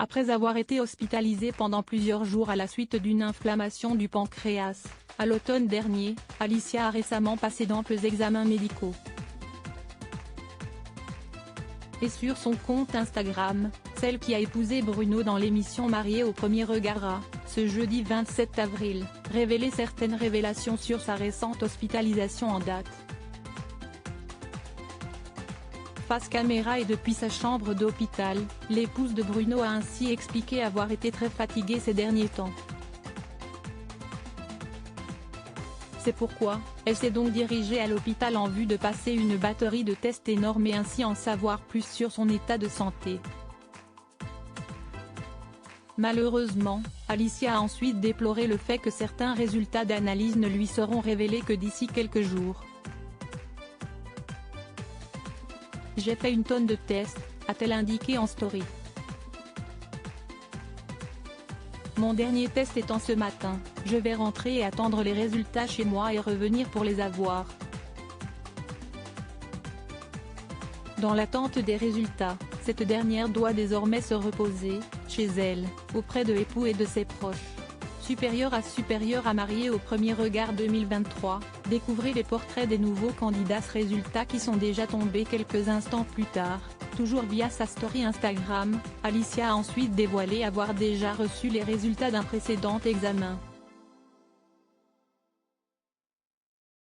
Après avoir été hospitalisée pendant plusieurs jours à la suite d'une inflammation du pancréas, à l'automne dernier, Alicia a récemment passé d'amples examens médicaux. Et sur son compte Instagram, celle qui a épousé Bruno dans l'émission Mariée au premier regard a, ce jeudi 27 avril, révélé certaines révélations sur sa récente hospitalisation en date. Face caméra et depuis sa chambre d'hôpital, l'épouse de Bruno a ainsi expliqué avoir été très fatiguée ces derniers temps. C'est pourquoi, elle s'est donc dirigée à l'hôpital en vue de passer une batterie de tests énormes et ainsi en savoir plus sur son état de santé. Malheureusement, Alicia a ensuite déploré le fait que certains résultats d'analyse ne lui seront révélés que d'ici quelques jours. J'ai fait une tonne de tests, a-t-elle indiqué en story. Mon dernier test étant ce matin, je vais rentrer et attendre les résultats chez moi et revenir pour les avoir. Dans l'attente des résultats, cette dernière doit désormais se reposer, chez elle, auprès de époux et de ses proches. Supérieur à Mariée au premier regard 2023, découvrez les portraits des nouveaux candidats. Résultats qui sont déjà tombés quelques instants plus tard. Toujours via sa story Instagram, Alicia a ensuite dévoilé avoir déjà reçu les résultats d'un précédent examen.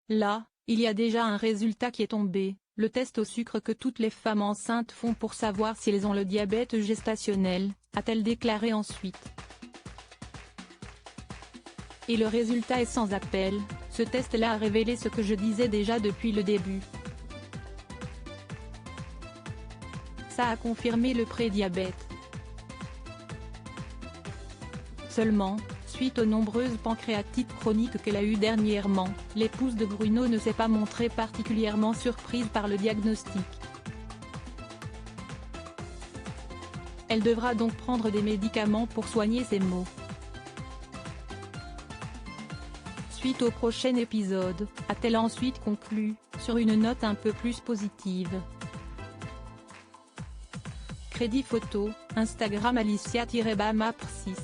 Là, il y a déjà un résultat qui est tombé, le test au sucre que toutes les femmes enceintes font pour savoir si elles ont le diabète gestationnel, a-t-elle déclaré ensuite. Et le résultat est sans appel, ce test-là a révélé ce que je disais déjà depuis le début. Ça a confirmé le prédiabète. Seulement, suite aux nombreuses pancréatites chroniques qu'elle a eues dernièrement, l'épouse de Bruno ne s'est pas montrée particulièrement surprise par le diagnostic. Elle devra donc prendre des médicaments pour soigner ses maux. Suite au prochain épisode, a-t-elle ensuite conclu, sur une note un peu plus positive. Crédit photo, Instagram Alicia-Bamap 6.